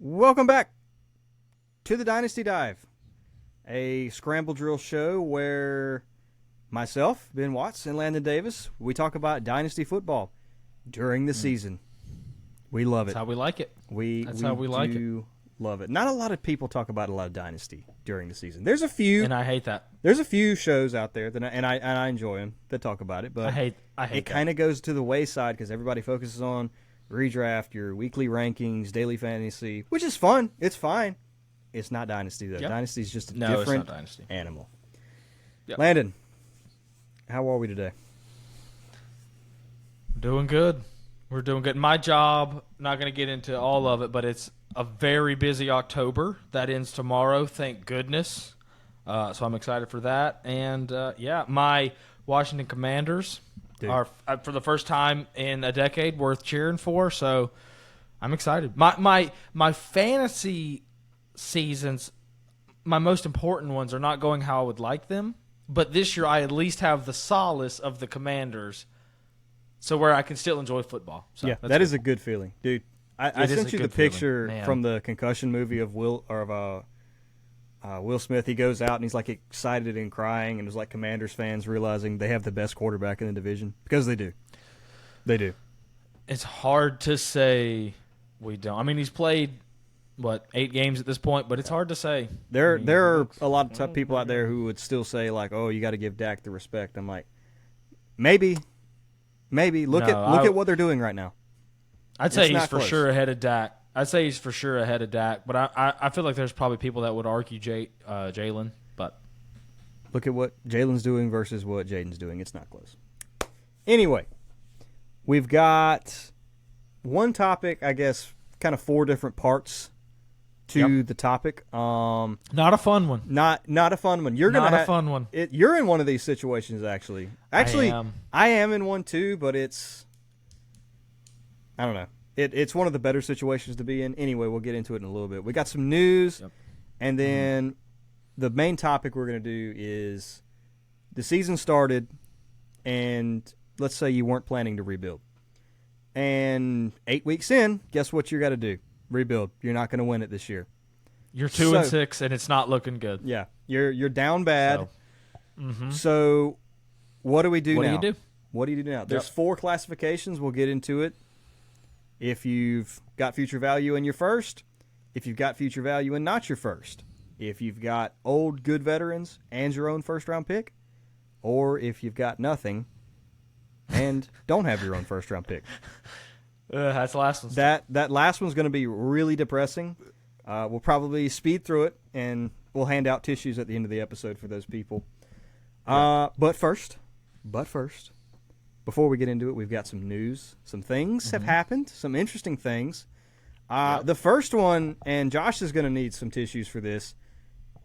Welcome back to the Dynasty Dive, a scramble drill show where myself, Ben Watts, and Landon Davis, we talk about Dynasty football during the season. We love it. That's how we like it. That's how we like it. Love it. Not a lot of people talk about a lot of Dynasty during the season. There's a few, and I hate that. There's a few shows out there that I enjoy them that talk about it, but I hate it kind of goes to the wayside because everybody focuses on redraft, your weekly rankings, daily fantasy, which is fun. It's fine. It's not Dynasty though. Yep. Dynasty is just a different animal. Yep. Landon, how are we today? Doing good. We're doing good. My job, not going to get into all of it, but it's a very busy October. That ends tomorrow, thank goodness. So I'm excited for that. And, my Washington Commanders are, for the first time in a decade, worth cheering for. So I'm excited. My fantasy seasons, my most important ones, are not going how I would like them. But this year I at least have the solace of the Commanders, so where I can still enjoy football. So yeah, that is a good feeling, dude. I sent you the picture from the concussion movie of Will Smith. He goes out and he's like excited and crying, and it was like Commanders fans realizing they have the best quarterback in the division because they do. They do. It's hard to say we don't. I mean, he's played 8 games at this point, but it's hard to say. There are a lot of tough people out there who would still say like, "Oh, you got to give Dak the respect." I'm like, maybe look at what they're doing right now. I'd say he's for sure ahead of Dak. But I feel like there's probably people that would argue Jalen. But look at what Jalen's doing versus what Jaden's doing. It's not close. Anyway, we've got one topic, I guess, kind of 4 different parts to the topic. Not a fun one. Not a fun one. You're a fun one. You're in one of these situations, actually. I am in one too, but I don't know. It's one of the better situations to be in. Anyway, we'll get into it in a little bit. We got some news, and then the main topic we're going to do is the season started, and let's say you weren't planning to rebuild. And 8 weeks in, guess what you got to do? Rebuild. You're not going to win it this year. You're 2-6, and it's not looking good. Yeah, you're down bad. So what do we do now? What do you do now? There's 4 classifications. We'll get into it. If you've got future value in your first, if you've got future value in not your first, if you've got old good veterans and your own first-round pick, or if you've got nothing and don't have your own first-round pick. That's the last one. That last one's going to be really depressing. We'll probably speed through it, and we'll hand out tissues at the end of the episode for those people. But first, before we get into it, we've got some news. Some things have happened, some interesting things. The first one, and Josh is going to need some tissues for this,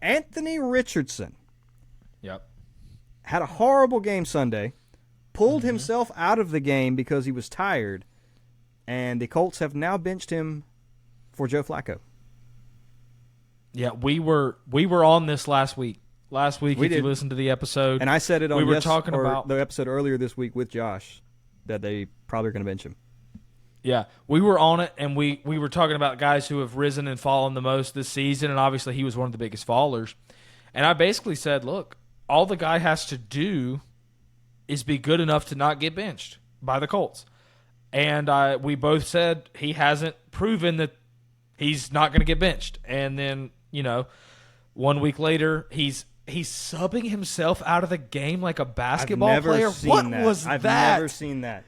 Anthony Richardson had a horrible game Sunday, pulled himself out of the game because he was tired, and the Colts have now benched him for Joe Flacco. Yeah, we were on this last week. If you listened to the episode. And I said it on about the episode earlier this week with Josh that they probably are going to bench him. Yeah, we were on it, and we were talking about guys who have risen and fallen the most this season, and obviously he was one of the biggest fallers. And I basically said, look, all the guy has to do is be good enough to not get benched by the Colts. And we both said he hasn't proven that he's not going to get benched. And then, 1 week later, he's subbing himself out of the game like a basketball player. What was that? I've never seen that.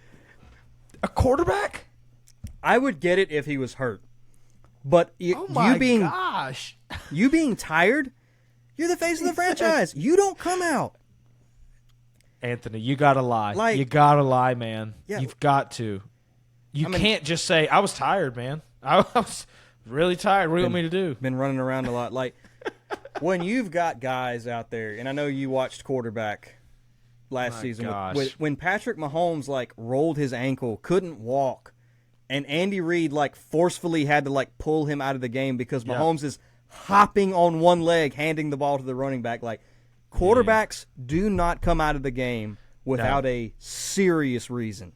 A quarterback? I would get it if he was hurt. But gosh. You being tired, you're the face of the franchise. You don't come out. Anthony, you got to lie. You got to lie, man. Yeah. You've got to. You can't just say, I was tired, man. I was really tired. What do you want me to do? Been running around a lot. When you've got guys out there, and I know you watched quarterback last season. When Patrick Mahomes rolled his ankle, couldn't walk, and Andy Reid forcefully had to pull him out of the game because Mahomes is hopping on one leg, handing the ball to the running back. Quarterbacks do not come out of the game without a serious reason.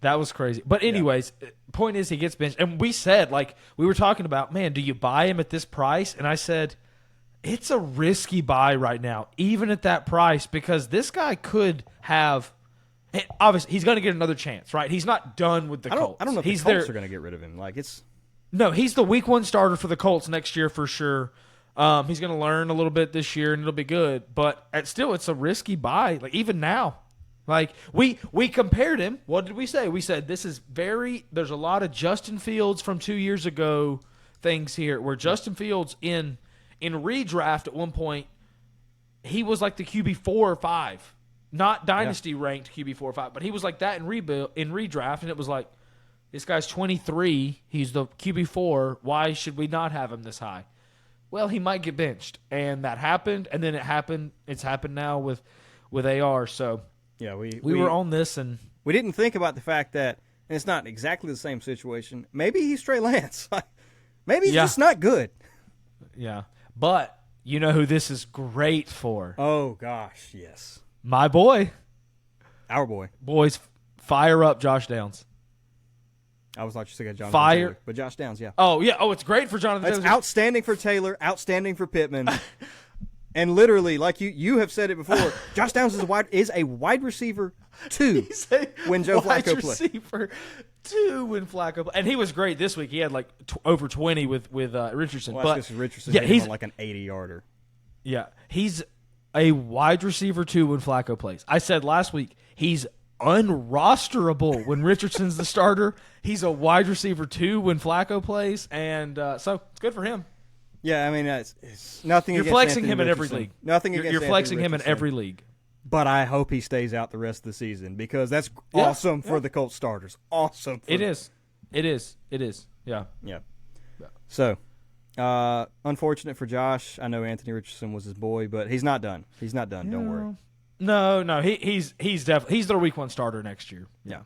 That was crazy. But anyways, point is he gets benched. And we said, like, we were talking about, man, do you buy him at this price? And I said, it's a risky buy right now, even at that price, because this guy could have – obviously, he's going to get another chance, right? He's not done with the Colts. I don't know if the Colts are going to get rid of him. Like, it's – No, he's the week 1 starter for the Colts next year for sure. He's going to learn a little bit this year, and it'll be good. But still, it's a risky buy, like, even now. Like, we compared him. What did we say? We said this is there's a lot of Justin Fields from 2 years ago things here, where Justin Fields in redraft at one point, he was like the QB 4 or 5. Not Dynasty ranked QB 4 or 5, but he was like that in redraft, and it was like, this guy's 23, he's the QB 4, why should we not have him this high? Well, he might get benched, and that happened, and then it's happened now with AR, so yeah, we were on this, and we didn't think about the fact that and it's not exactly the same situation. Maybe he's Trey Lance. Maybe he's just not good. Yeah, but you know who this is great for? Oh gosh, yes, my boy, our boy. Boys, fire up Josh Downs. I was thought you said Jonathan Fire, Taylor, but Josh Downs, yeah. Oh yeah, it's great for Jonathan. It's outstanding for Taylor, outstanding for Pittman. And literally, like you have said it before, Josh Downs is a wide receiver 2 when Joe Flacco plays. Wide receiver 2 when Flacco plays. And he was great this week. He had like over 20 with Richardson. Well, but Richardson he's like an 80-yarder. Yeah, he's a wide receiver 2 when Flacco plays. I said last week he's unrosterable when Richardson's the starter. He's a wide receiver 2 when Flacco plays, and so it's good for him. Yeah, I mean, it's nothing. You're flexing him in every league. Nothing against You're flexing him in every league. But I hope he stays out the rest of the season because that's awesome for the Colts starters. Awesome. It is. Yeah. Yeah. So, unfortunate for Josh. I know Anthony Richardson was his boy, but he's not done. He's not done. Don't worry. No. He's definitely their week 1 starter next year. Yeah.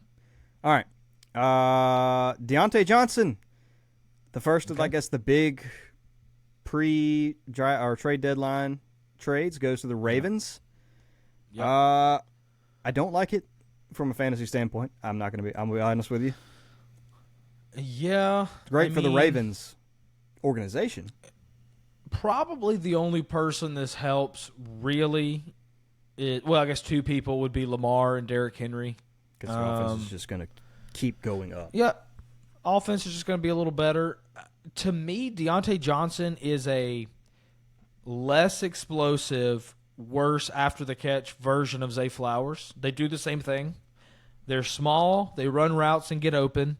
All right. Deontay Johnson, the first of I guess the big trade deadline trades goes to the Ravens. Yep. I don't like it from a fantasy standpoint. I'm gonna be honest with you. Yeah. It's great for the Ravens organization. Probably the only person this helps really I guess 2 people would be Lamar and Derrick Henry. Because the offense is just gonna keep going up. Yeah. Offense is just gonna be a little better. To me, Deontay Johnson is a less explosive, worse after-the-catch version of Zay Flowers. They do the same thing. They're small. They run routes and get open.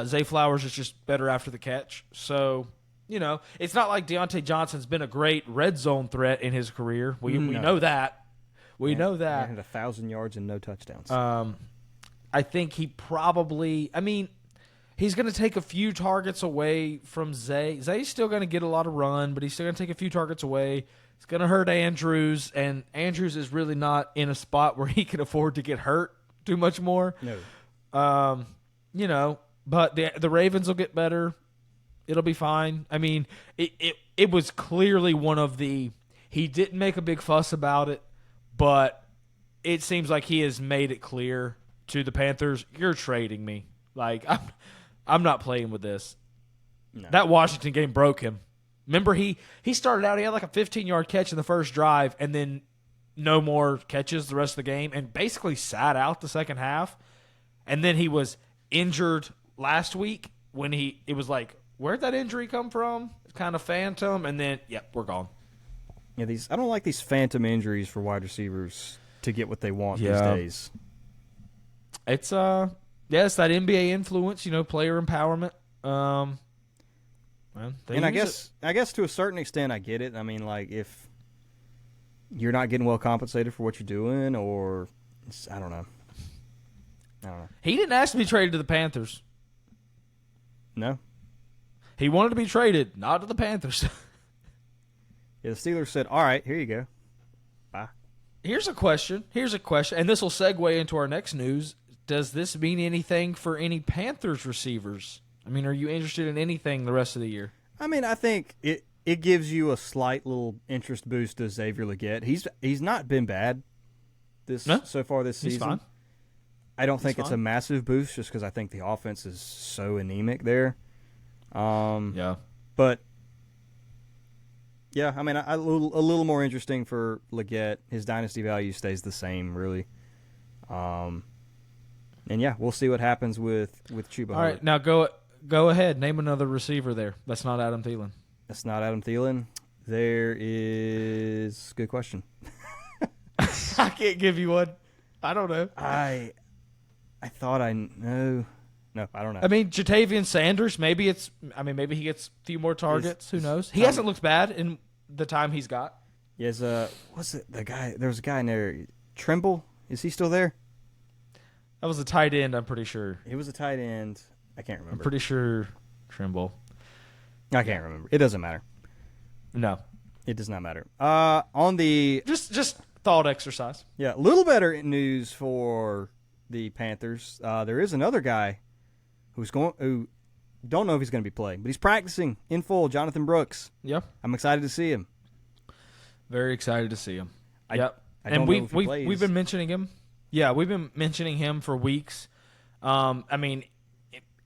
Zay Flowers is just better after the catch. So, it's not like Deontay Johnson's been a great red zone threat in his career. We know that. We know that. He had 1,000 yards and no touchdowns. I think he probably – he's going to take a few targets away from Zay. Zay's still going to get a lot of run, but he's still going to take a few targets away. It's going to hurt Andrews, and Andrews is really not in a spot where he can afford to get hurt too much more. No. But the Ravens will get better. It'll be fine. I mean, it was clearly one of the – he didn't make a big fuss about it, but it seems like he has made it clear to the Panthers, you're trading me. Like, I'm not playing with this. No. That Washington game broke him. Remember, he started out, he had like a 15-yard catch in the first drive, and then no more catches the rest of the game, and basically sat out the second half. And then he was injured last week when it was like, where'd that injury come from? It's kind of phantom, and then, we're gone. Yeah, I don't like these phantom injuries for wide receivers to get what they want these days. It's it's that NBA influence, player empowerment. And I guess to a certain extent, I get it. I mean, like if you're not getting well compensated for what you're doing, or I don't know. He didn't ask to be traded to the Panthers. No, he wanted to be traded, not to the Panthers. Yeah, the Steelers said, "All right, here you go. Bye." Here's a question, and this will segue into our next news. Does this mean anything for any Panthers receivers? I mean, are you interested in anything the rest of the year? I mean, I think it gives you a slight little interest boost to Xavier Legette. He's not been bad so far this season. He's fine. I don't think it's a massive boost just because I think the offense is so anemic there. Yeah. But, yeah, I mean, a little more interesting for Leggett. His dynasty value stays the same, really. And, yeah, we'll see what happens with Chuba All right, now go ahead. Name another receiver there. That's not Adam Thielen. That's not Adam Thielen. There is – good question. I can't give you one. I don't know. I thought I know. No, I don't know. I mean, Jatavian Sanders, maybe he gets a few more targets. Who knows? He hasn't looked bad in the time he's got. Yes, what's it? The guy, there was a guy in there. Trimble? Is he still there? That was a tight end, I'm pretty sure. He was a tight end. I can't remember. I'm pretty sure Trimble. I can't remember. It doesn't matter. No. It does not matter. On the just thought exercise. Yeah, a little better news for the Panthers. There is another guy who don't know if he's going to be playing, but he's practicing in full. Jonathan Brooks. Yeah, I'm excited to see him. Very excited to see him. Yep, and we've been mentioning him. Yeah, we've been mentioning him for weeks. I mean,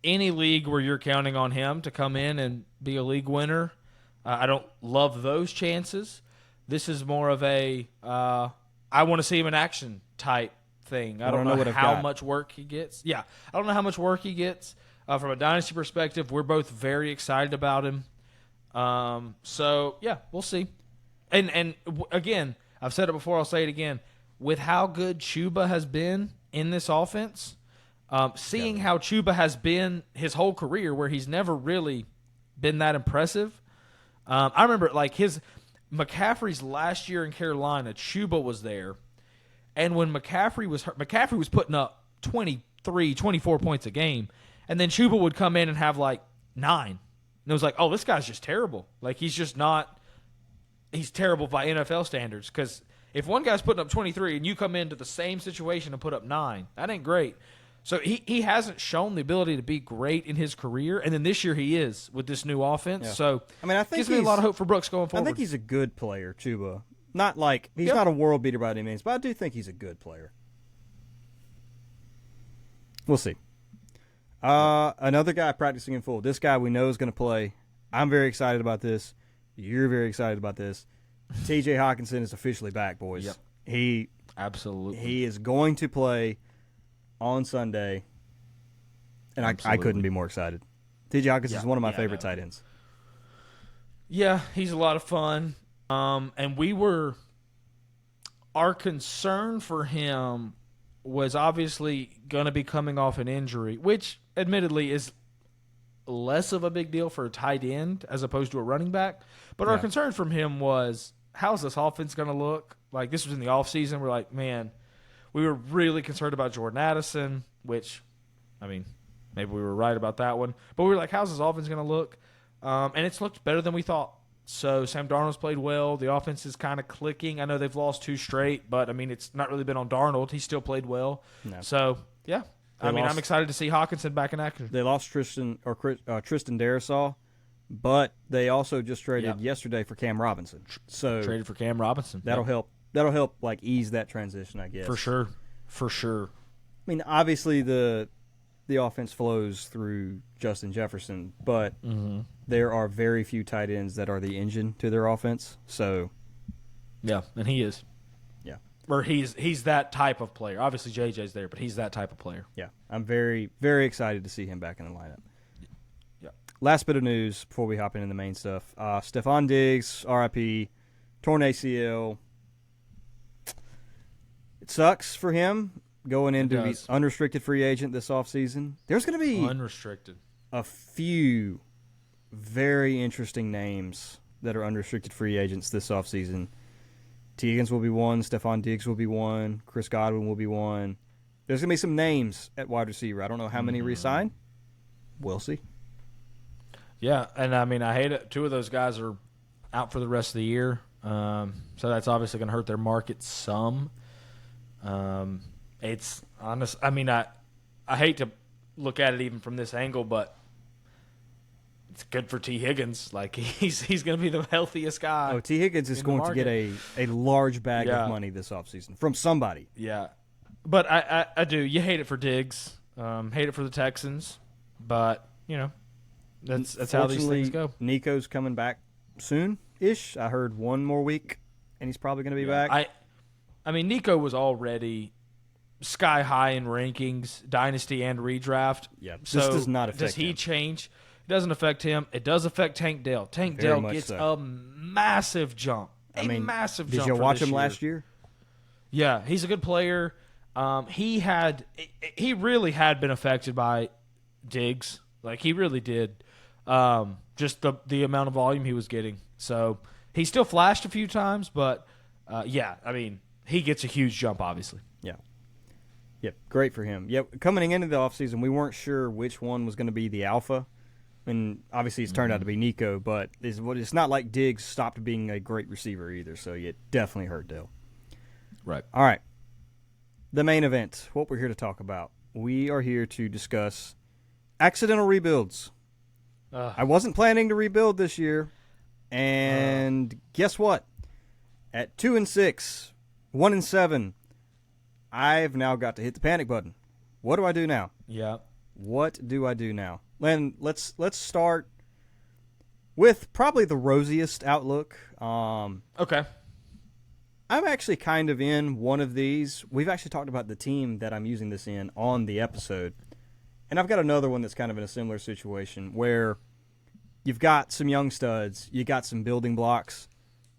any league where you're counting on him to come in and be a league winner, I don't love those chances. This is more of a I want to see him in action type thing. I don't know how much work he gets. Yeah, I don't know how much work he gets. From a dynasty perspective, we're both very excited about him. So, yeah, we'll see. And again, I've said it before, I'll say it again. With how good Chuba has been in this offense, seeing how Chuba has been his whole career where he's never really been that impressive. I remember like McCaffrey's last year in Carolina, Chuba was there. And when McCaffrey was hurt, McCaffrey was putting up 23, 24 points a game. And then Chuba would come in and have like 9. And it was like, oh, this guy's just terrible. Like he's just not – he's terrible by NFL standards. Because if one guy's putting up 23 and you come into the same situation and put up 9, that ain't great. So he hasn't shown the ability to be great in his career. And then this year he is with this new offense. Yeah. So I mean, I think gives me a lot of hope for Brooks going forward. I think he's a good player, Chuba. Not like – he's not a world beater by any means, but I do think he's a good player. We'll see. Another guy practicing in full. This guy we know is going to play. I'm very excited about this. You're very excited about this. T.J. Hawkinson is officially back, boys. Yep. He is going to play on Sunday, and I couldn't be more excited. T.J. Hawkinson is one of my favorite tight ends. Yeah, he's a lot of fun. And our concern for him was obviously going to be coming off an injury, which admittedly is less of a big deal for a tight end as opposed to a running back. But our concern from him was, how's this offense going to look? Like, this was in the offseason. We're like, man, we were really concerned about Jordan Addison, which, I mean, maybe we were right about that one. But we were like, how's this offense going to look? And it's looked better than we thought. So Sam Darnold's played well. The offense is kind of clicking. I know they've lost 2 straight, but, I mean, it's not really been on Darnold. He still played well. No. So, yeah. I'm excited to see Hawkinson back in action. They lost Tristan Darisaw, but they also just traded yesterday for Cam Robinson. So traded for Cam Robinson. That'll help. That'll help like ease that transition, I guess. For sure. I mean, obviously the offense flows through Justin Jefferson, but there are very few tight ends that are the engine to their offense. So, yeah, and he is. Yeah, or he's that type of player. Obviously, JJ's there, but he's that type of player. Yeah, I'm very, very excited to see him back in the lineup. Yeah. Last bit of news before we hop into the main stuff: Stephon Diggs, RIP, torn ACL. It sucks for him. Going into the unrestricted free agent this offseason. There's going to be unrestricted a few very interesting names that are unrestricted free agents this offseason. T. Higgins will be one. Stephon Diggs will be one. Chris Godwin will be one. There's going to be some names at wide receiver. I don't know how many re-sign. We'll see. Yeah, and I mean, I hate it. 2 of those guys are out for the rest of the year. So that's obviously going to hurt their market some. It's honest. I mean, I hate to look at it even from this angle, but it's good for T. Higgins. Like he's going to be the healthiest guy. Oh, T. Higgins is going to get a large bag of money this offseason from somebody. Yeah, But I do. You hate it for Diggs. Hate it for the Texans. But, that's how these things go. Nico's coming back soon-ish. I heard one more week, and he's probably going to be back. I mean, Nico was already sky high in rankings, Dynasty and redraft. Yeah, so this does not affect him. Does he change? It doesn't affect him. It does affect Tank Dell. Tank Dell gets a massive jump. Massive jump. Did you watch him last year? Yeah, he's a good player. He really had been affected by Diggs. Like, he really did. Just the amount of volume he was getting. So he still flashed a few times, but he gets a huge jump, obviously. Yeah. Yep, great for him. Yep, coming into the offseason, we weren't sure which one was going to be the alpha. And obviously it's turned out to be Nico, but it's not like Diggs stopped being a great receiver either, so it definitely hurt Dell. Right. All right. The main event, what we're here to talk about. We are here to discuss accidental rebuilds. I wasn't planning to rebuild this year, and guess what? At 2-6, 1-7, I've now got to hit the panic button. What do I do now? Yeah. What do I do now? Len, let's start with probably the rosiest outlook. Okay. I'm actually kind of in one of these. We've actually talked about the team that I'm using this in on the episode. And I've got another one that's kind of in a similar situation where you've got some young studs, you got some building blocks,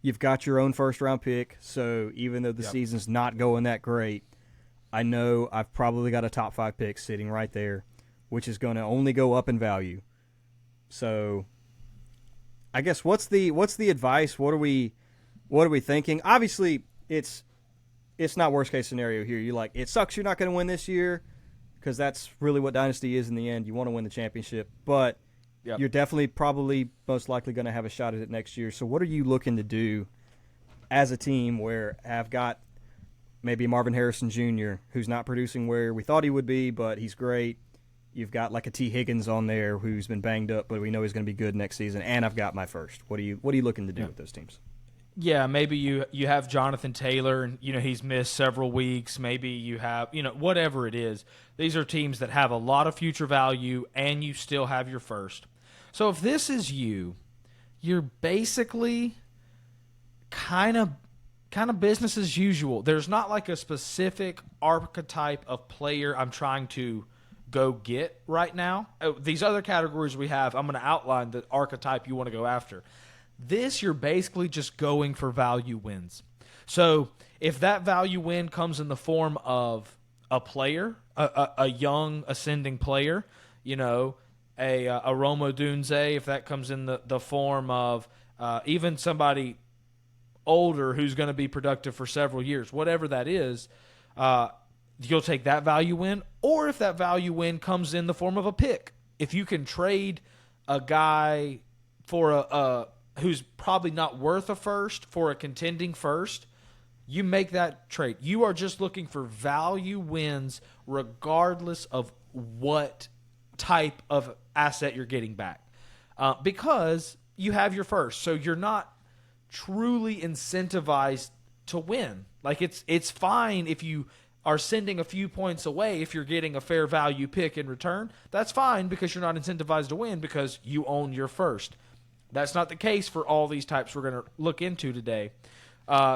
you've got your own first-round pick, so even though the season's not going that great, I know I've probably got a top 5 pick sitting right there, which is going to only go up in value. So I guess what's the advice? What are we thinking? Obviously, it's not worst case scenario here. You're like, it sucks you're not going to win this year, because that's really what Dynasty is in the end. You want to win the championship, but you're definitely probably most likely going to have a shot at it next year. So what are you looking to do as a team where I've got maybe Marvin Harrison Jr., who's not producing where we thought he would be, but he's great. You've got like a T. Higgins on there who's been banged up, but we know he's going to be good next season, and I've got my first. What are you looking to do with those teams? Yeah, maybe you have Jonathan Taylor, and he's missed several weeks. Maybe you have whatever it is. These are teams that have a lot of future value, and you still have your first. So if this is you're basically kind of business as usual. There's not like a specific archetype of player I'm trying to go get right now. These other categories we have, I'm going to outline the archetype you want to go after. This, you're basically just going for value wins. So if that value win comes in the form of a player, a young ascending player, a Roma Dunze, if that comes in the form of even somebody older who's going to be productive for several years, whatever that is, you'll take that value win. Or if that value win comes in the form of a pick, if you can trade a guy for a who's probably not worth a first for a contending first, you make that trade. You are just looking for value wins regardless of what type of asset you're getting back, because you have your first. So you're not truly incentivized to win. Like it's fine if you are sending a few points away if you're getting a fair value pick in return. That's fine because you're not incentivized to win because you own your first. That's not the case for all these types we're going to look into today.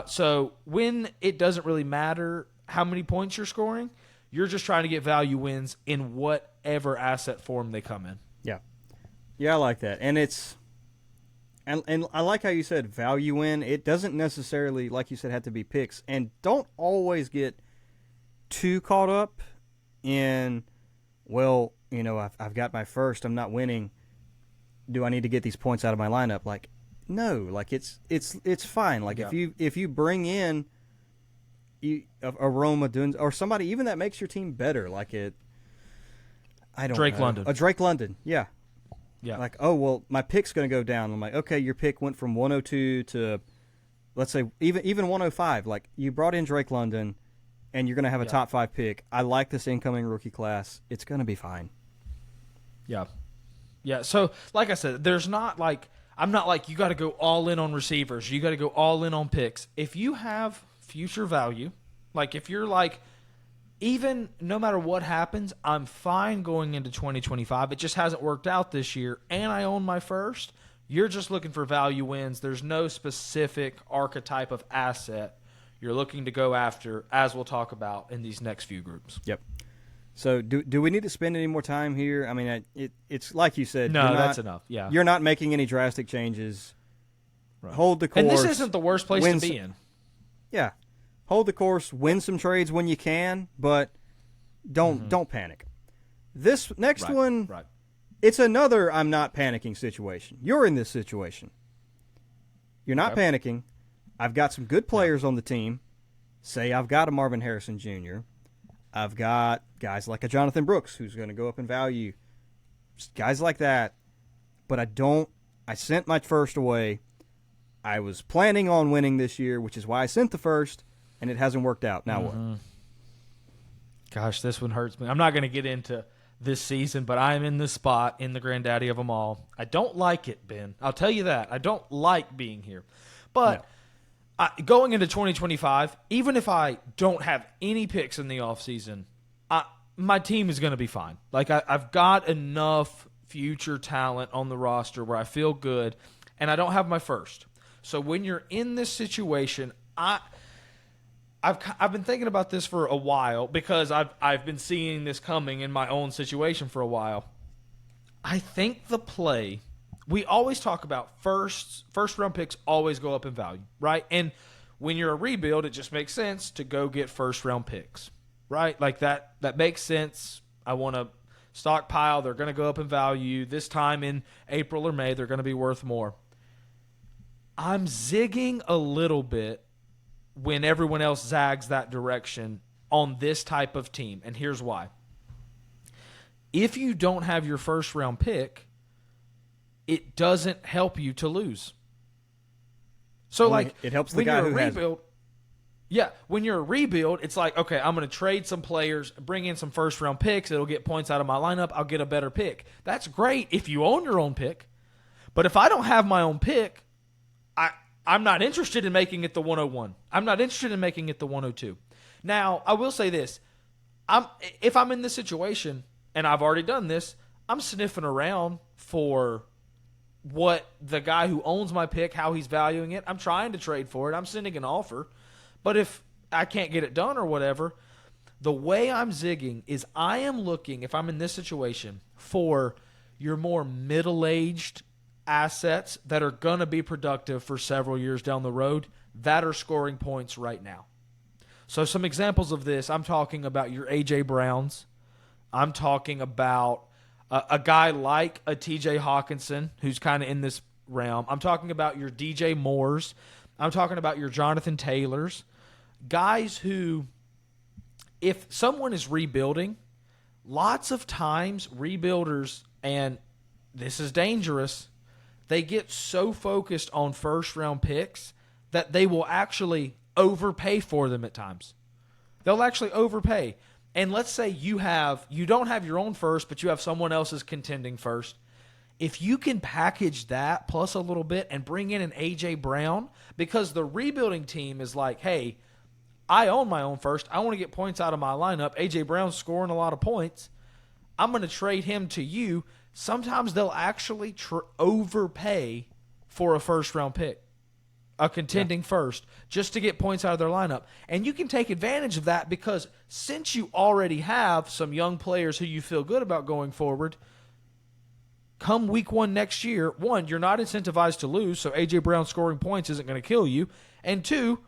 So when it doesn't really matter how many points you're scoring, you're just trying to get value wins in whatever asset form they come in. Yeah, I like that. And and I like how you said value win. It doesn't necessarily, like you said, have to be picks. And don't always get too caught up in, I've got my first, I'm not winning. Do I need to get these points out of my lineup? Like, no, like it's fine. Like if you bring in a Roma Duns or somebody even that makes your team better, like Drake London. A Drake London, yeah. Like, oh well, my pick's going to go down. I'm like, okay, your pick went from 102 to, let's say even 105. Like you brought in Drake London, and you're going to have a top 5 pick. I like this incoming rookie class. It's going to be fine. Yeah, so like I said, I'm not like you got to go all in on receivers. You got to go all in on picks. If you have future value, like if you're like even no matter what happens, I'm fine going into 2025. It just hasn't worked out this year, and I own my first. You're just looking for value wins. There's no specific archetype of asset you're looking to go after, as we'll talk about in these next few groups. Yep. So do we need to spend any more time here? I mean, it's like you said. No, that's enough. Yeah. You're not making any drastic changes. Right. Hold the course. And this isn't the worst place to be in. Yeah. Hold the course, win some trades when you can, but don't panic. This next one, it's another I'm not panicking situation. You're in this situation. You're not panicking. I've got some good players on the team. Say I've got a Marvin Harrison Jr. I've got guys like a Jonathan Brooks who's going to go up in value. Guys like that. But I sent my first away. I was planning on winning this year, which is why I sent the first, and it hasn't worked out. Now what? Gosh, this one hurts me. I'm not going to get into this season, but I am in this spot in the granddaddy of them all. I don't like it, Ben. I'll tell you that. I don't like being here. But going into 2025, even if I don't have any picks in the offseason, my team is going to be fine. Like, I've got enough future talent on the roster where I feel good, and I don't have my first. So when you're in this situation, I've been thinking about this for a while because I've been seeing this coming in my own situation for a while. I think the play, we always talk about first round picks always go up in value, right? And when you're a rebuild, it just makes sense to go get first round picks, right? Like that makes sense. I want to stockpile. They're going to go up in value. This time in April or May, they're going to be worth more. I'm zigging a little bit when everyone else zags that direction on this type of team, and here's why. If you don't have your first round pick, it doesn't help you to lose. So, like, it helps the guy who has it. Yeah, when you're a rebuild, it's like, okay, I'm going to trade some players, bring in some first round picks. It'll get points out of my lineup. I'll get a better pick. That's great if you own your own pick. But if I don't have my own pick, I'm not interested in making it the 101. I'm not interested in making it the 102. Now, I will say this. If I'm in this situation, and I've already done this, I'm sniffing around for what the guy who owns my pick, how he's valuing it. I'm trying to trade for it. I'm sending an offer. But if I can't get it done or whatever, the way I'm zigging is I am looking, if I'm in this situation, for your more middle-aged assets that are going to be productive for several years down the road that are scoring points right now. So some examples of this, I'm talking about your A.J. Browns. I'm talking about a guy like a T.J. Hawkinson who's kind of in this realm. I'm talking about your D.J. Moores. I'm talking about your Jonathan Taylors. Guys who, if someone is rebuilding, lots of times rebuilders, and this is dangerous, they get so focused on first-round picks that they will actually overpay for them at times. They'll actually overpay. And let's say you don't have your own first, but you have someone else's contending first. If you can package that plus a little bit and bring in an A.J. Brown, because the rebuilding team is like, hey, I own my own first. I want to get points out of my lineup. A.J. Brown's scoring a lot of points. I'm going to trade him to you. Sometimes they'll actually overpay for a first-round pick, a contending first, just to get points out of their lineup. And you can take advantage of that because since you already have some young players who you feel good about going forward, come week one next year, one, you're not incentivized to lose, so A.J. Brown scoring points isn't going to kill you. And two,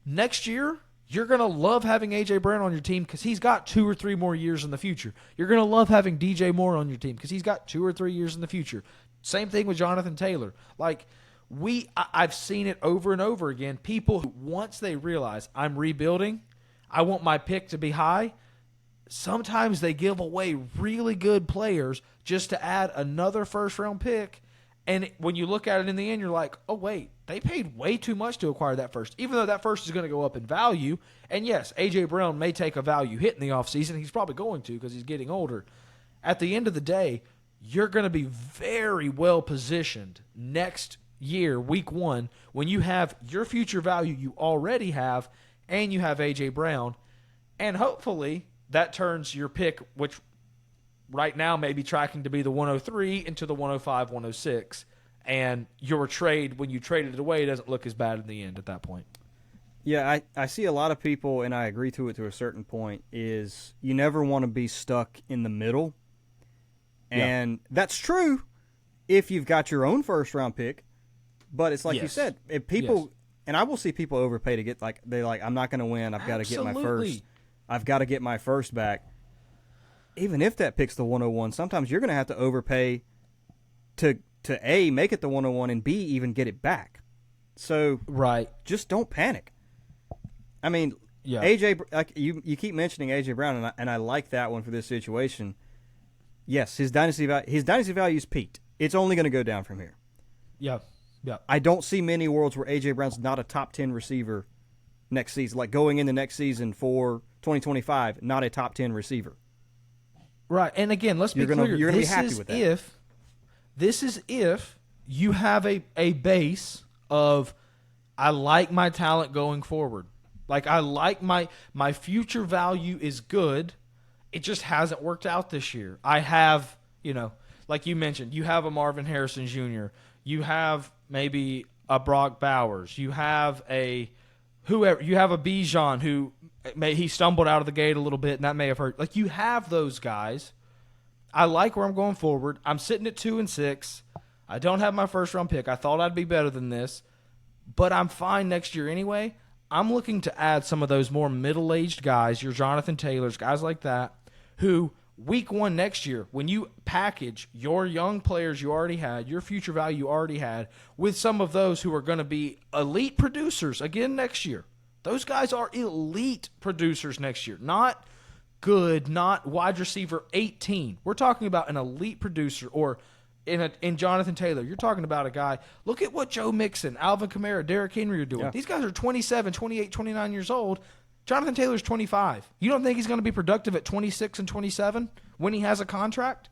next year, you're going to love having A.J. Brown on your team because he's got 2 or 3 more years in the future. You're going to love having D.J. Moore on your team because he's got 2 or 3 years in the future. Same thing with Jonathan Taylor. Like, I've seen it over and over again. People who, once they realize I'm rebuilding, I want my pick to be high, sometimes they give away really good players just to add another first-round pick. And when you look at it in the end, you're like, oh, wait, they paid way too much to acquire that first, even though that first is going to go up in value. And, yes, A.J. Brown may take a value hit in the offseason. He's probably going to because he's getting older. At the end of the day, you're going to be very well positioned next year, week one, when you have your future value you already have and you have A.J. Brown. And hopefully that turns your pick, which right now may be tracking to be the 103, into the 105, 106. And your trade, when you traded it away, doesn't look as bad in the end at that point. Yeah, I see a lot of people, and I agree to it to a certain point, is you never want to be stuck in the middle. And that's true if you've got your own first-round pick. But it's like you said, if people and I will see people overpay to get, like, they're like, I'm not going to win. I've got to get my first. I've got to get my first back. Even if that pick's the 101, sometimes you're going to have to overpay to A, make it the 101, and B, even get it back. So just don't panic. I mean, AJ, like you keep mentioning AJ Brown, and I like that one for this situation. Yes, his dynasty value's peaked. It's only going to go down from here. Yeah. I don't see many worlds where AJ Brown's not a top 10 receiver next season, like going into next season for 2025, not a top 10 receiver. Right, and again, let's be clear. You're going to be happy with that. This is if you have a base of, I like my talent going forward. Like, I like my future value is good. It just hasn't worked out this year. I have, like you mentioned, you have a Marvin Harrison Jr., you have maybe a Brock Bowers, you have a whoever, you have a Bijan who he stumbled out of the gate a little bit and that may have hurt. Like, you have those guys. I like where I'm going forward. I'm sitting at 2-6. I don't have my first round pick. I thought I'd be better than this, but I'm fine next year anyway. I'm looking to add some of those more middle-aged guys, your Jonathan Taylors, guys like that, who week 1 next year, when you package your young players you already had, your future value you already had, with some of those who are going to be elite producers again next year. Those guys are elite producers next year, not good, not wide receiver 18. We're talking about an elite producer, or in Jonathan Taylor, you're talking about a guy. Look at what Joe Mixon, Alvin Kamara, Derrick Henry are doing. Yeah. These guys are 27, 28, 29 years old. Jonathan Taylor's 25. You don't think he's going to be productive at 26 and 27 when he has a contract?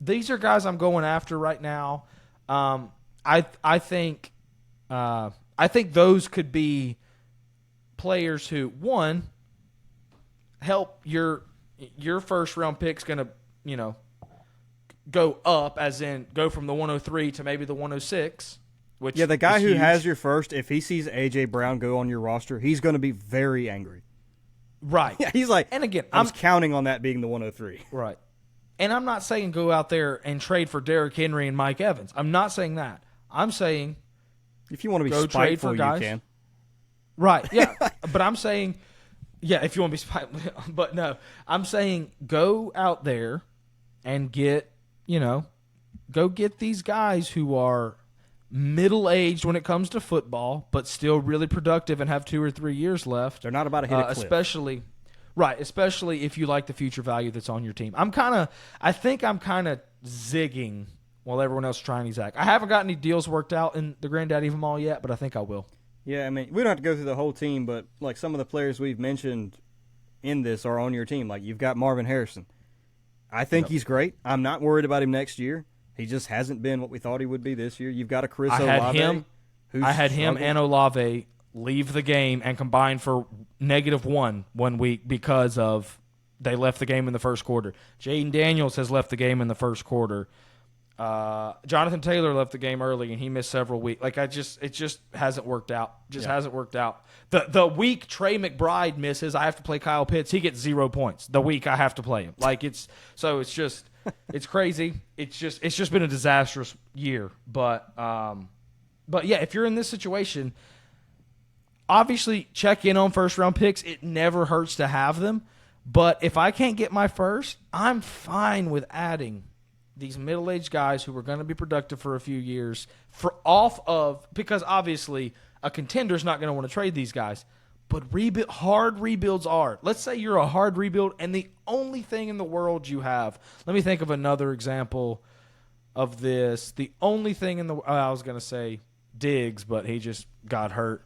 These are guys I'm going after right now. I think those could be players who, one, help your first round pick's going to, go up, as in go from the 103 to maybe the 106. Which the guy who has your first, if he sees AJ Brown go on your roster, he's going to be very angry. Right. Yeah, he's like, and again, I'm counting on that being the 103. Right. And I'm not saying go out there and trade for Derrick Henry and Mike Evans. I'm not saying that. I'm saying if you want to be spiteful, you can. Right. Yeah. But I'm saying, if you want to be spiteful. But no, I'm saying go out there and get, go get these guys who are middle-aged when it comes to football, but still really productive and have 2 or 3 years left. They're not about to hit a cliff. Especially if you like the future value that's on your team. I think I'm kind of zigging while everyone else is trying to zag. I haven't got any deals worked out in the granddaddy of them all yet, but I think I will. Yeah, I mean, we don't have to go through the whole team, but like some of the players we've mentioned in this are on your team. Like, you've got Marvin Harrison. I think he's great. I'm not worried about him next year. He just hasn't been what we thought he would be this year. You've got a Chris Olave. I had him and Olave leave the game and combine for -1 1 week because of they left the game in the first quarter. Jaden Daniels has left the game in the first quarter. Jonathan Taylor left the game early and he missed several weeks. Like, it just hasn't worked out. Hasn't worked out. The week Trey McBride misses, I have to play Kyle Pitts. He gets 0 points. The week I have to play him. Like, it's crazy. It's just been a disastrous year. But yeah, if you're in this situation, obviously check in on first round picks. It never hurts to have them. But if I can't get my first, I'm fine with adding these middle-aged guys who are going to be productive for a few years because obviously a contender is not going to want to trade these guys. But hard rebuilds are. Let's say you're a hard rebuild and the only thing in the world you have. Let me think of another example of this. The only thing I was going to say Diggs, but he just got hurt.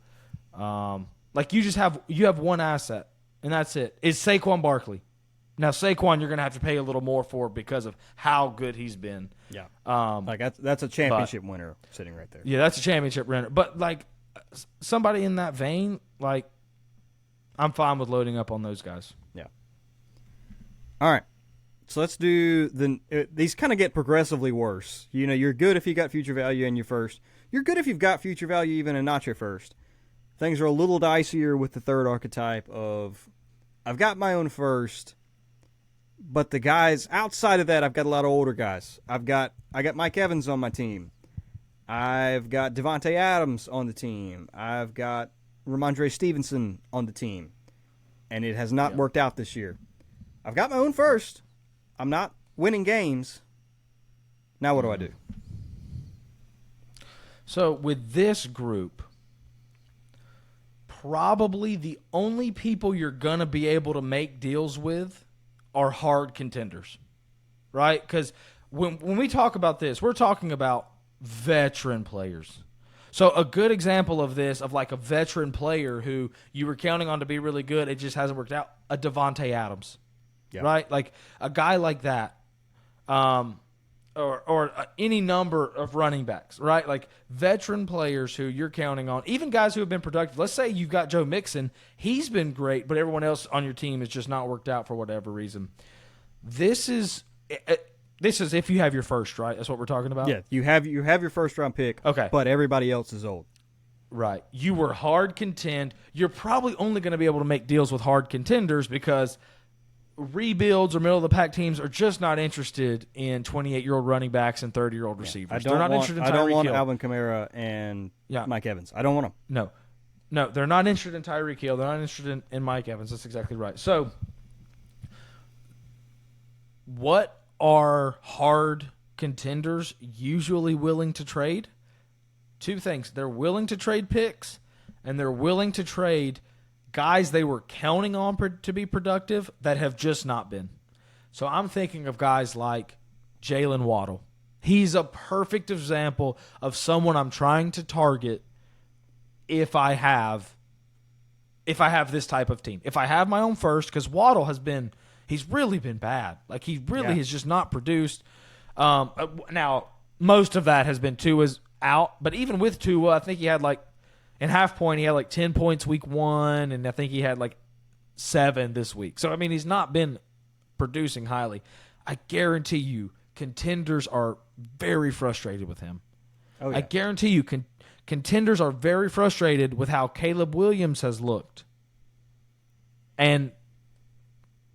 Like, you have one asset and that's it. Is Saquon Barkley. Now, Saquon, you're going to have to pay a little more for because of how good he's been. Yeah. That's a championship winner sitting right there. Yeah, that's a championship winner. But, like, somebody in that vein, like, I'm fine with loading up on those guys. Yeah. All right. So let's do these kind of get progressively worse. You're good if you got future value in your first. You're good if you've got future value even in not your first. Things are a little dicier with the third archetype of I've got my own first, but the guys outside of that, I've got a lot of older guys. I got Mike Evans on my team. I've got Devontae Adams on the team. I've got Ramondre Stevenson on the team. And it has not worked out this year. I've got my own first. I'm not winning games. Now what do I do? So with this group, probably the only people you're going to be able to make deals with are hard contenders, right? Because when we talk about this, we're talking about veteran players. So a good example of this, of like a veteran player who you were counting on to be really good, it just hasn't worked out, a Devontae Adams. Yeah. Right? Like a guy like that, or any number of running backs, right? Like veteran players who you're counting on, even guys who have been productive. Let's say you've got Joe Mixon. He's been great, but everyone else on your team has just not worked out for whatever reason. This is if you have your first, right? That's what we're talking about? Yeah, you have your first-round pick, okay, but everybody else is old. Right. You were hard contend. You're probably only going to be able to make deals with hard contenders because rebuilds or middle-of-the-pack teams are just not interested in 28-year-old running backs and 30-year-old receivers. They're not interested in Tyreek Hill. I don't want Alvin Kamara and Mike Evans. I don't want them. No, they're not interested in Tyreek Hill. They're not interested in Mike Evans. That's exactly right. So what are hard contenders usually willing to trade? Two things. They're willing to trade picks, and they're willing to trade guys they were counting on to be productive that have just not been. So I'm thinking of guys like Jalen Waddle. He's a perfect example of someone I'm trying to target if I have this type of team. If I have my own first, because Waddle he's really been bad. Like he really has just not produced. Now, most of that has been Tua's out, but even with Tua, I think he had in half point, he had 10 points week 1, and I think he had 7 this week. So, I mean, he's not been producing highly. I guarantee you contenders are very frustrated with him. Oh, yeah. I guarantee you contenders are very frustrated with how Caleb Williams has looked. And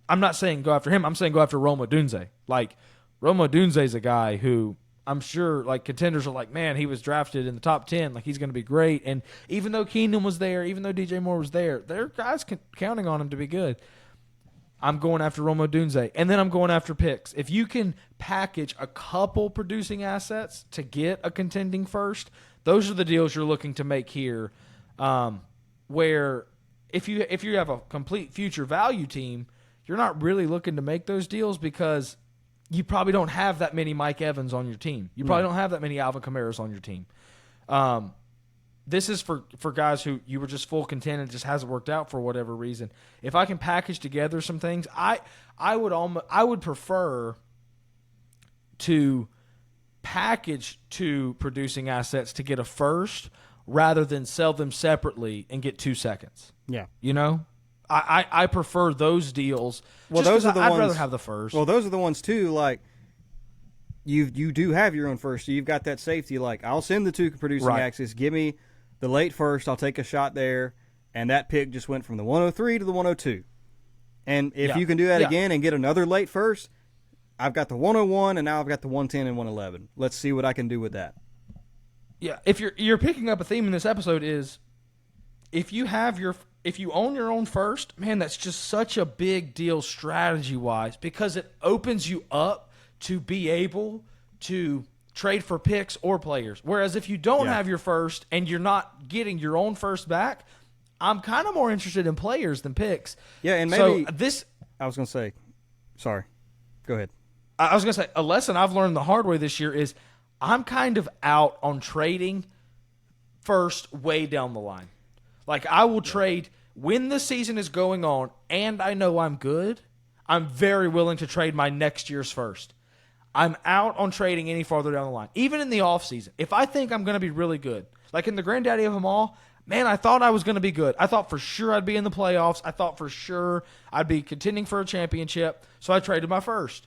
I'm not saying go after him. I'm saying go after Rome Odunze. Rome Odunze is a guy who I'm sure contenders are man, he was drafted in the top 10. He's going to be great. And even though Keenum was there, even though DJ Moore was there are guys counting on him to be good. I'm going after Rome Odunze. And then I'm going after picks. If you can package a couple producing assets to get a contending first, those are the deals you're looking to make here. Where if you have a complete future value team, you're not really looking to make those deals because you probably don't have that many Mike Evans on your team. You probably don't have that many Alvin Kamaras on your team. This is for guys who you were just full content and it just hasn't worked out for whatever reason. If I can package together some things, I would prefer to package 2 producing assets to get a first rather than sell them separately and get 2 seconds. Yeah. I prefer those deals. Well, those are the ones. I'd rather have the first. Well, those are the ones too. You do have your own first. So you've got that safety. I'll send the 2 producing axes. Give me the late first. I'll take a shot there, and that pick just went from the 103 to the 102. And if you can do that again and get another late first, I've got the 101, and now I've got the 110 and 111. Let's see what I can do with that. Yeah, if you're picking up a theme in this episode is if you own your own first, man, that's just such a big deal strategy-wise because it opens you up to be able to trade for picks or players. Whereas if you don't have your first and you're not getting your own first back, I'm kind of more interested in players than picks. Yeah, and maybe I was going to say, sorry, go ahead. I was going to say a lesson I've learned the hard way this year is I'm kind of out on trading first way down the line. I will trade when the season is going on and I know I'm good, I'm very willing to trade my next year's first. I'm out on trading any farther down the line. Even in the offseason, if I think I'm going to be really good, in the granddaddy of them all, man, I thought I was going to be good. I thought for sure I'd be in the playoffs. I thought for sure I'd be contending for a championship, so I traded my first.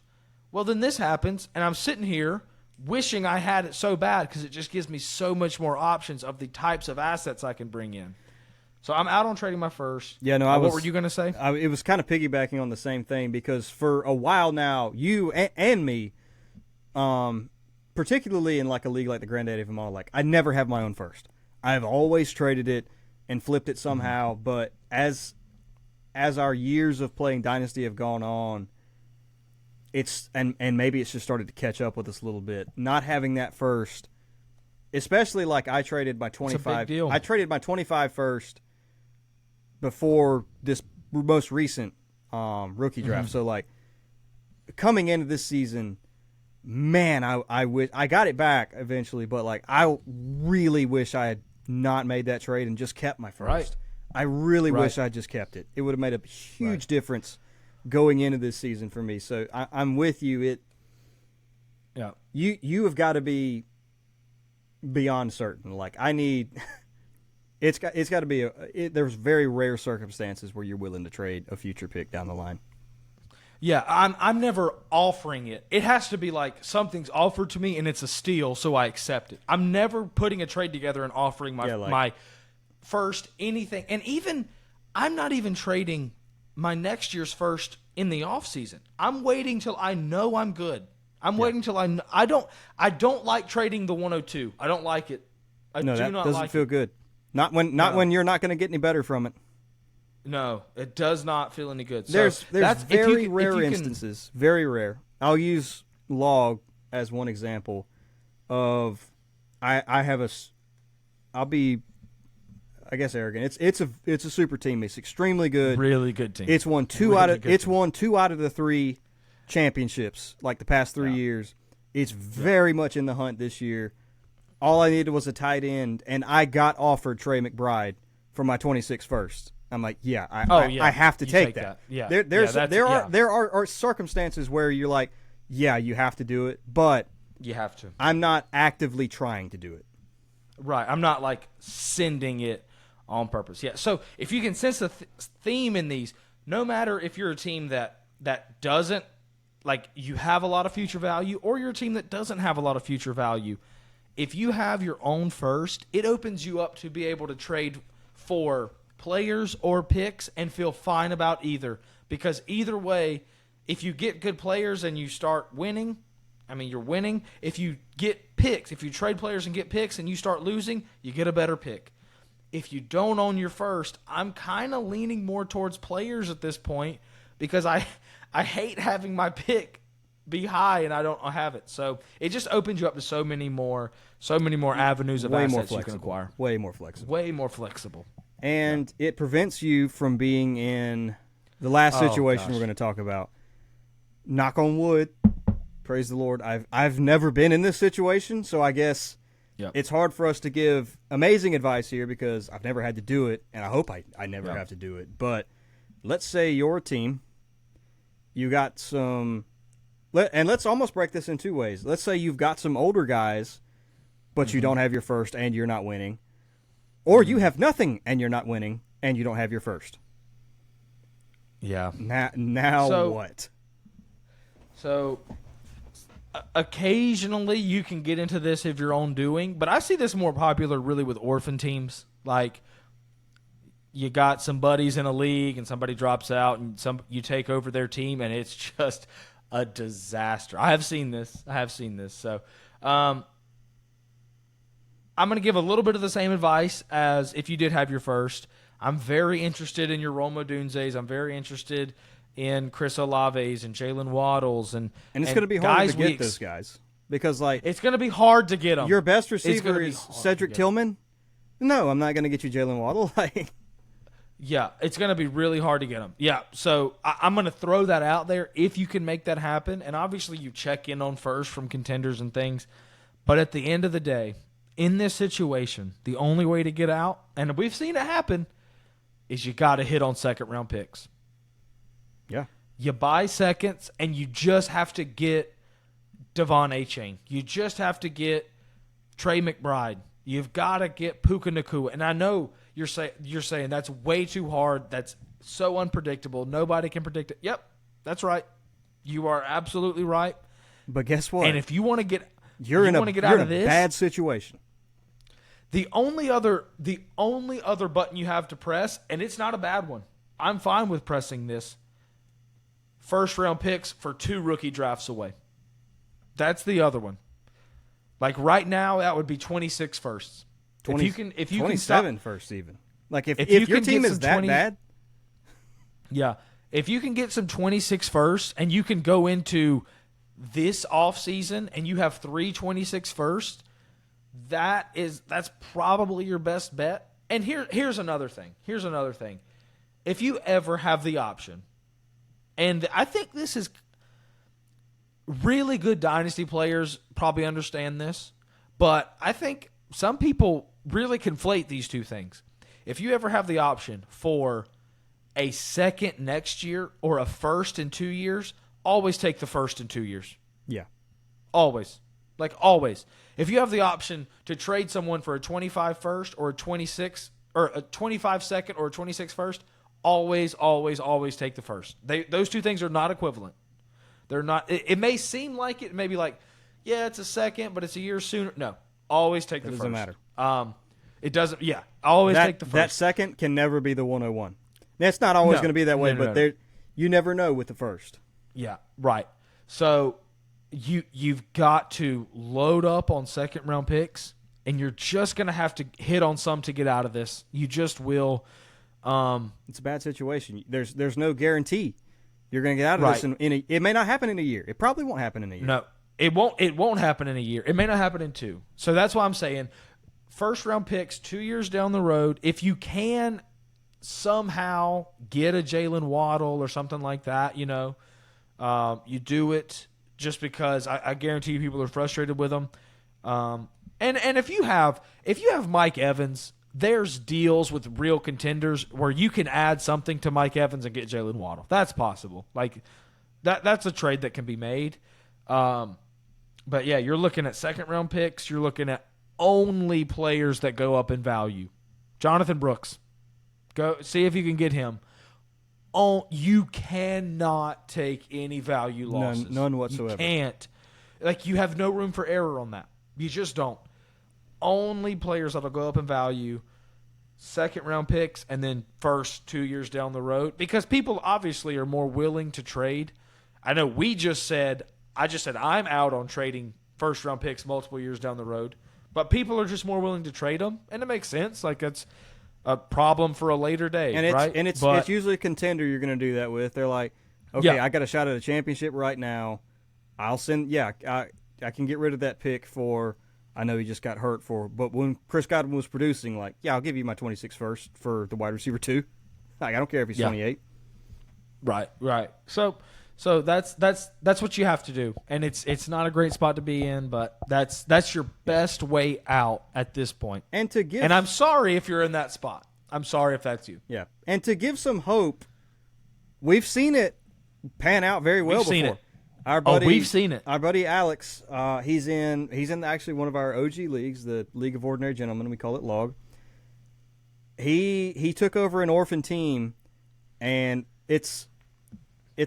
Well, then this happens, and I'm sitting here wishing I had it so bad because it just gives me so much more options of the types of assets I can bring in. So I'm out on trading my first. Yeah, no, what were you going to say? It was kind of piggybacking on the same thing because for a while now, you and me, particularly in like a league like the Granddaddy of them all, like I never have my own first. I've always traded it and flipped it somehow, but as our years of playing Dynasty have gone on, it's and maybe it's just started to catch up with us a little bit. Not having that first, especially like I traded my 25. It's a big deal. I traded my 25 first before this most recent rookie draft. So like coming into this season, man, I wish I got it back eventually, but like I really wish I had not made that trade and just kept my first. Right. I really wish I just kept it. It would have made a huge difference going into this season for me. So I'm with you. You have got to be beyond certain. Like I need. It's got to be there's very rare circumstances where you're willing to trade a future pick down the line. Yeah, I'm never offering it. It has to be like something's offered to me and it's a steal, so I accept it. I'm never putting a trade together and offering my first anything. And even I'm not even trading my next year's first in the offseason. I'm waiting till I know I'm good. I'm waiting till I don't like trading the 102. I don't like it. That doesn't feel good. Not when you're not going to get any better from it. No, it does not feel any good. There's very rare instances. Very rare. I'll use log as one example of I'll be I guess arrogant. It's a super team. It's extremely good. Really good team. It's won two out of the 3 championships like the past 3 years. It's very much in the hunt this year. All I needed was a tight end, and I got offered Trey McBride for my 26 first. I'm like, I have to take that. Yeah, there are circumstances where you're like, yeah, you have to do it, but you have to. I'm not actively trying to do it. Right, I'm not like sending it on purpose. Yeah, so if you can sense the theme in these, no matter if you're a team that doesn't like you have a lot of future value, or you're a team that doesn't have a lot of future value. If you have your own first, it opens you up to be able to trade for players or picks and feel fine about either. Because either way, if you get good players and you start winning, you're winning. If you get picks, if you trade players and get picks and you start losing, you get a better pick. If you don't own your first, I'm kind of leaning more towards players at this point because I hate having my pick be high and I don't have it. So it just opens you up to so many more avenues of assets you can acquire. Way more flexible. Way more flexible. And it prevents you from being in the last situation we're going to talk about. Knock on wood. Praise the Lord. I've never been in this situation, so I guess it's hard for us to give amazing advice here because I've never had to do it, and I hope I never have to do it. But let's say your team, you got some... And let's almost break this in 2 ways. Let's say you've got some older guys, but you don't have your first and you're not winning. Or you have nothing and you're not winning and you don't have your first. Yeah. Now what? So occasionally you can get into this of your own doing, but I see this more popular really with orphan teams. Like you got some buddies in a league and somebody drops out and you take over their team and it's just a disaster. I have seen this. So I'm going to give a little bit of the same advice as if you did have your first. I'm very interested in your Rome Odunzes. I'm very interested in Chris Olaves and Jalen Waddles. And it's going to be hard to get those guys because it's going to be hard to get them. Your best receiver is Cedric Tillman? No, I'm not going to get you Jalen Waddle. Yeah, it's going to be really hard to get them. Yeah, so I'm going to throw that out there if you can make that happen. And obviously you check in on first from contenders and things. But at the end of the day, in this situation, the only way to get out, and we've seen it happen, is you got to hit on second-round picks. Yeah. You buy seconds, and you just have to get Devon Achane. You just have to get Trey McBride. You've got to get Puka Nacua. And I know you're saying that's way too hard. That's so unpredictable. Nobody can predict it. Yep, that's right. You are absolutely right. But guess what? And if you want to get you're in a bad situation. The only other button you have to press, and it's not a bad one. I'm fine with pressing this. First round picks for 2 rookie drafts away. That's the other one. Like right now, that would be 26 firsts. 20, if you 27 can stop, firsts even. Like if your team is that bad. Yeah. If you can get some 26 firsts and you can go into this offseason and you have 3 26 firsts, that's probably your best bet. And here's another thing. If you ever have the option, and I think this is really good Dynasty players probably understand this, but I think some people really conflate these two things. If you ever have the option for a second next year or a first in 2 years, always take the first in 2 years. Yeah. Always. Like always. If you have the option to trade someone for a 25 first or a 26 or a 25 second or a 26 first, always take the first. Those two things are not equivalent. They're not. It may seem like it. It may be like, yeah, it's a second, but it's a year sooner. No, always take the first. It doesn't matter. It doesn't. Yeah, always take the first. That second can never be the 101. That's not always going to be that way, but you never know with the first. Yeah, right. So you've got to load up on second round picks, and you're just going to have to hit on some to get out of this. You just will. It's a bad situation. There's no guarantee you're going to get out of this it may not happen in a year. It probably won't happen in a year. No, it won't happen in a year. It may not happen in 2. So that's why I'm saying first round picks 2 years down the road. If you can somehow get a Jalen Waddle or something like that, you do it just because I guarantee you people are frustrated with them. And if you have Mike Evans, there's deals with real contenders where you can add something to Mike Evans and get Jalen Waddle. That's possible. Like that's a trade that can be made. But yeah, you're looking at second round picks. You're looking at only players that go up in value. Jonathan Brooks, go see if you can get him. Oh, you cannot take any value losses. None whatsoever. You can't. Like you have no room for error on that. You just don't. Only players that'll go up in value, second round picks, and then first 2 years down the road. Because people obviously are more willing to trade. I know I just said I'm out on trading first round picks multiple years down the road. But people are just more willing to trade them, and it makes sense. Like that's a problem for a later day, right? And it's usually a contender you're going to do that with. They're like, okay, I got a shot at a championship right now. I can get rid of that pick for. I know he just got hurt but when Chris Godwin was producing, like, I'll give you my 26 first for the wide receiver 2. Like, I don't care if he's 28. Right. So that's what you have to do, and it's not a great spot to be in, but that's your best way out at this point. And I'm sorry if you're in that spot. I'm sorry if that's you. Yeah, and to give some hope, we've seen it pan out very well before. Seen it. We've seen it. Our buddy Alex, he's in actually one of our OG leagues, the League of Ordinary Gentlemen. We call it LOG. He took over an orphan team, and it's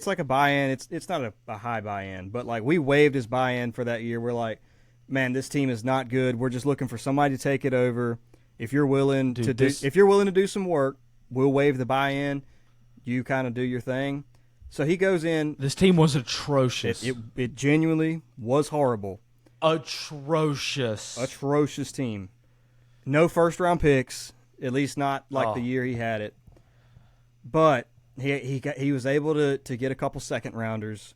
like a buy-in. It's not a high buy-in, but like we waived his buy-in for that year. We're like, man, this team is not good. We're just looking for somebody to take it over. If you're willing to do some work, we'll waive the buy-in. You kind of do your thing. So he goes in. This team was atrocious. It genuinely was horrible. Atrocious team. No first-round picks, at least not like the year he had it. But he was able to get a couple second-rounders,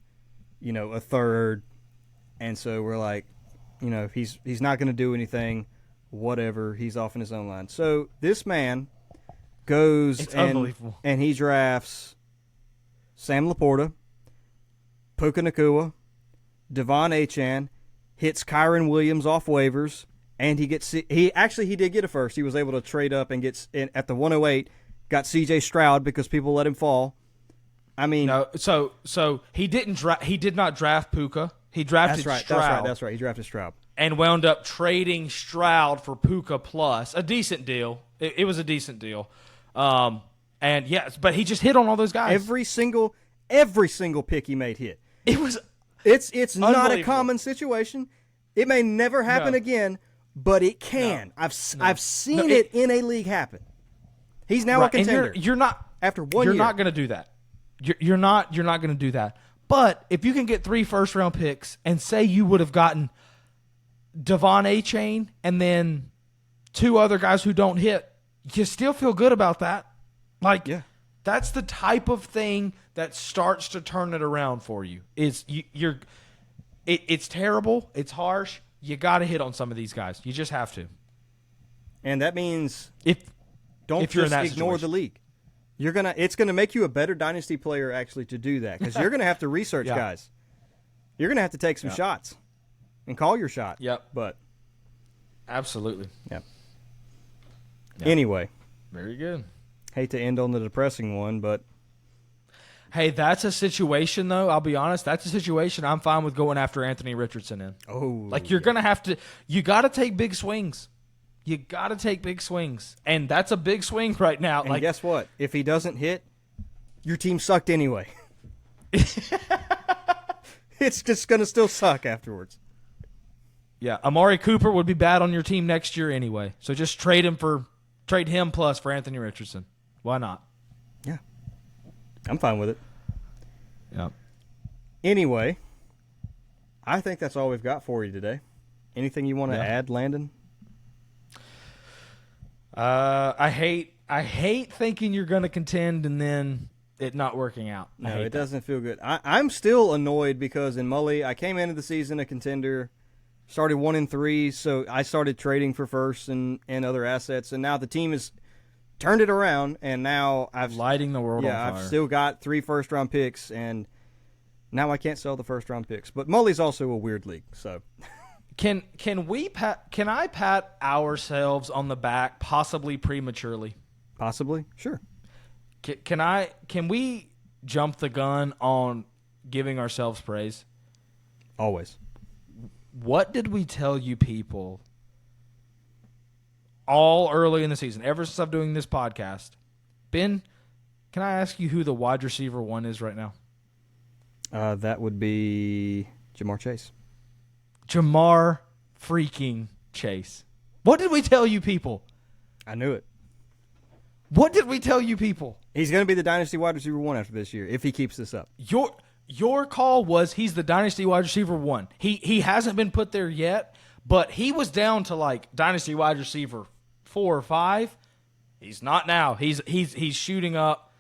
a third. And so we're like, he's not going to do anything, whatever. He's off in his own line. So this man goes and he drafts Sam Laporta, Puka Nacua, Devon Achane, hits Kyron Williams off waivers, and he did get a first. He was able to trade up and gets in at the 108, got C.J. Stroud because people let him fall. I mean, no, so he did not draft Puka. He drafted Stroud. That's right. He drafted Stroud. and wound up trading Stroud for Puka plus a decent deal. It was a decent deal. And yes, but he just hit on all those guys. Every single pick he made hit. It's not a common situation. It may never happen again, but it can. I've seen it in a league happen. He's now a contender. You're not after 1 year. You're not going to do that. You're not going to do that. But if you can get 3 first-round picks and say you would have gotten Devon A-Chain and then 2 other guys who don't hit, you still feel good about that. That's the type of thing that starts to turn it around for you. It's terrible. It's harsh. You got to hit on some of these guys. You just have to. And that means don't just ignore the league. It's gonna make you a better dynasty player actually to do that, because you're gonna have to research guys. You're gonna have to take some shots and call your shot. Yep. But absolutely. Yep. Anyway, very good. Hate to end on the depressing one, but hey, that's a situation though. I'll be honest. That's a situation I'm fine with going after Anthony Richardson in. Oh, you're gonna have to. You got to take big swings. You got to take big swings, and that's a big swing right now. And guess what? If he doesn't hit, your team sucked anyway. It's just going to still suck afterwards. Yeah, Amari Cooper would be bad on your team next year anyway. So just trade him plus for Anthony Richardson. Why not? Yeah, I'm fine with it. Yeah. Anyway, I think that's all we've got for you today. Anything you want to add, Landon? I hate thinking you're going to contend and then it not working out. No, it doesn't feel good. I'm still annoyed because in Mully, I came into the season a contender, started 1-3, so I started trading for firsts and other assets, and now the team has turned it around, and now lighting the world on fire. I've still got 3 first-round picks, and now I can't sell the first-round picks. But Mully's also a weird league, so. Can I pat ourselves on the back, possibly prematurely? Possibly, sure. Can we jump the gun on giving ourselves praise? Always. What did we tell you people all early in the season, ever since I'm doing this podcast? Ben, can I ask you who the wide receiver 1 is right now? That would be Jamar Chase. Jamar freaking Chase. What did we tell you people? I knew it. What did we tell you people? He's going to be the Dynasty wide receiver 1 after this year if he keeps this up. Your call was he's the Dynasty wide receiver 1. He hasn't been put there yet, but he was down to Dynasty wide receiver 4 or 5. He's not now. He's shooting up.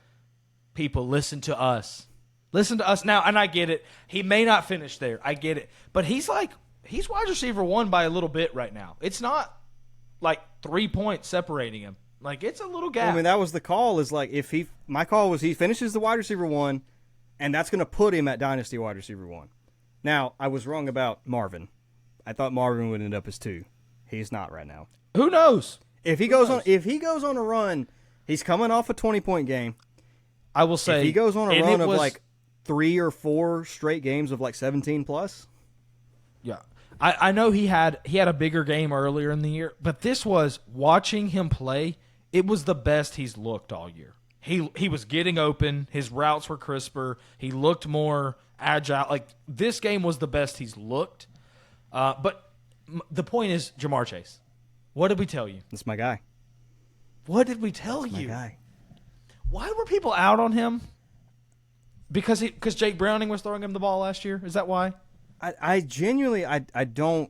People, listen to us. Listen to us now, and I get it. He may not finish there. I get it. But he's wide receiver 1 by a little bit right now. It's not 3 points separating him. It's a little gap. I mean, that was the call. My call was he finishes the wide receiver 1, and that's going to put him at Dynasty wide receiver 1. Now, I was wrong about Marvin. I thought Marvin would end up as 2. He's not right now. Who knows? If he goes on a run, he's coming off a 20-point game. I will say if he goes on a run of 3 or 4 straight games of 17 plus. Yeah. I know he had a bigger game earlier in the year, but this was, watching him play, it was the best he's looked all year. He was getting open, his routes were crisper, he looked more agile. This game was the best he's looked. But the point is Jamar Chase. What did we tell you? That's my guy. What did we tell you? My guy. Why were people out on him? Because Jake Browning was throwing him the ball last year? Is that why? I genuinely don't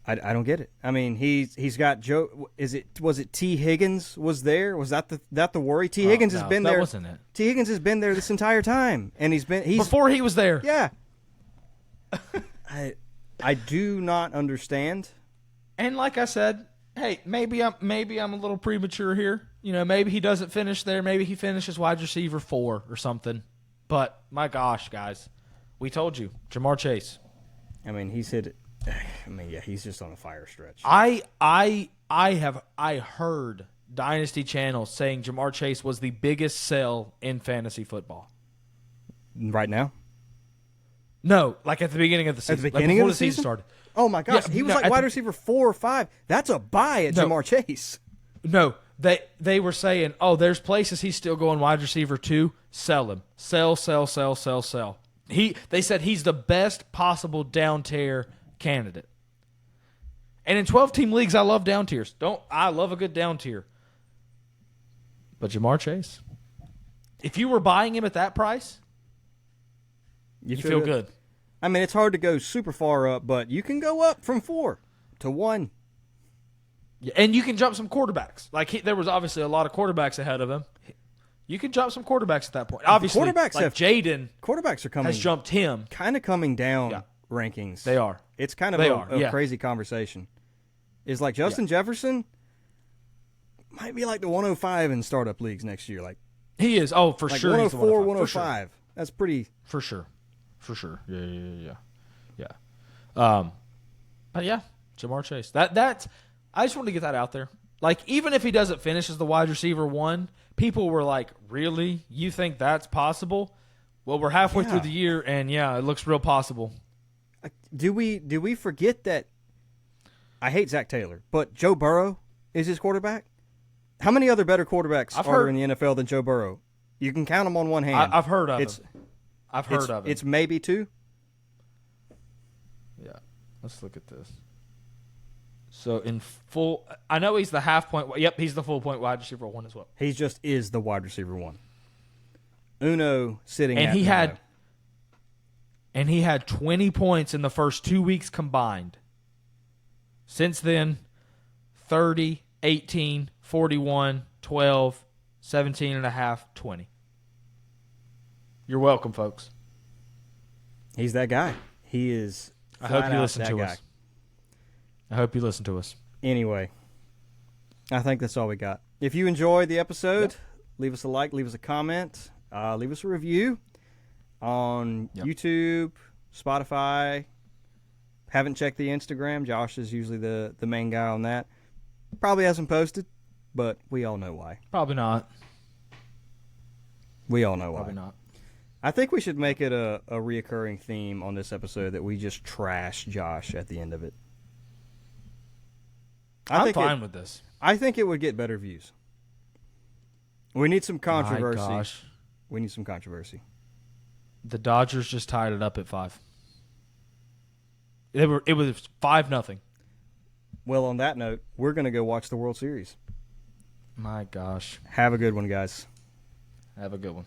get it. I mean, he's got Joe. Was it T. Higgins was there? Was that the worry? T. Higgins has been there. That wasn't it. T. Higgins has been there this entire time, and he's before he was there. Yeah. I do not understand. And like I said, hey, maybe I'm a little premature here. Maybe he doesn't finish there. Maybe he finishes wide receiver 4 or something. But my gosh, guys, we told you, Jamar Chase. I mean, he's hit it. I mean, yeah, he's just on a fire stretch. I heard Dynasty channels saying Jamar Chase was the biggest sell in fantasy football. Right now? No, like at the beginning of the season. At the beginning like of the season started. Oh, my gosh. Yeah, he was like wide receiver 4 or 5. That's a buy at Jamar Chase. No, they were saying, oh, there's places he's still going wide receiver 2. Sell him. Sell. They said he's the best possible down tier candidate. And in 12-team leagues, I love down tiers. I love a good down tier. But Jamar Chase, if you were buying him at that price, you feel good. I mean, it's hard to go super far up, but you can go up from 4 to 1. Yeah, and you can jump some quarterbacks. Like there was obviously a lot of quarterbacks ahead of him. You can jump some quarterbacks at that point. Obviously, Jaden quarterbacks are coming. Has jumped him. Kind of coming down rankings. They are. It's kind of a crazy conversation. It's like Justin Jefferson might be like the 105 in startup leagues next year. Like he is. Oh, for like sure. 104, 105. Sure. That's pretty. For sure. Yeah. But yeah, Jamar Chase. That's. I just want to get that out there. Like, even if he doesn't finish as the wide receiver 1, people were like, really? You think that's possible? Well, we're halfway through the year, and it looks real possible. Do we forget that? I hate Zach Taylor, but Joe Burrow is his quarterback? How many other better quarterbacks are there in the NFL than Joe Burrow? You can count them on one hand. I've heard of him. I've heard of him. It's maybe 2? Yeah. Let's look at this. So in full, I know he's the half point. Yep, he's the full point wide receiver 1 as well. He just is the wide receiver 1. Uno sitting and at he had, and he had 20 points in the first 2 weeks combined. Since then, 30, 18, 41, 12, 17 and a half, 20. You're welcome, folks. He's that guy. He is. I hope you listen to us. I hope you listen to us. Anyway, I think that's all we got. If you enjoyed the episode, leave us a like, leave us a comment, leave us a review on YouTube, Spotify. Haven't checked the Instagram. Josh is usually the main guy on that. Probably hasn't posted, but we all know why. Probably not. We all know why. Probably not. I think we should make it a reoccurring theme on this episode that we just trash Josh at the end of it. I'm fine with this. I think it would get better views. We need some controversy. My gosh. We need some controversy. The Dodgers just tied it up at 5. It was 5-0. Well, on that note, we're going to go watch the World Series. My gosh. Have a good one, guys. Have a good one.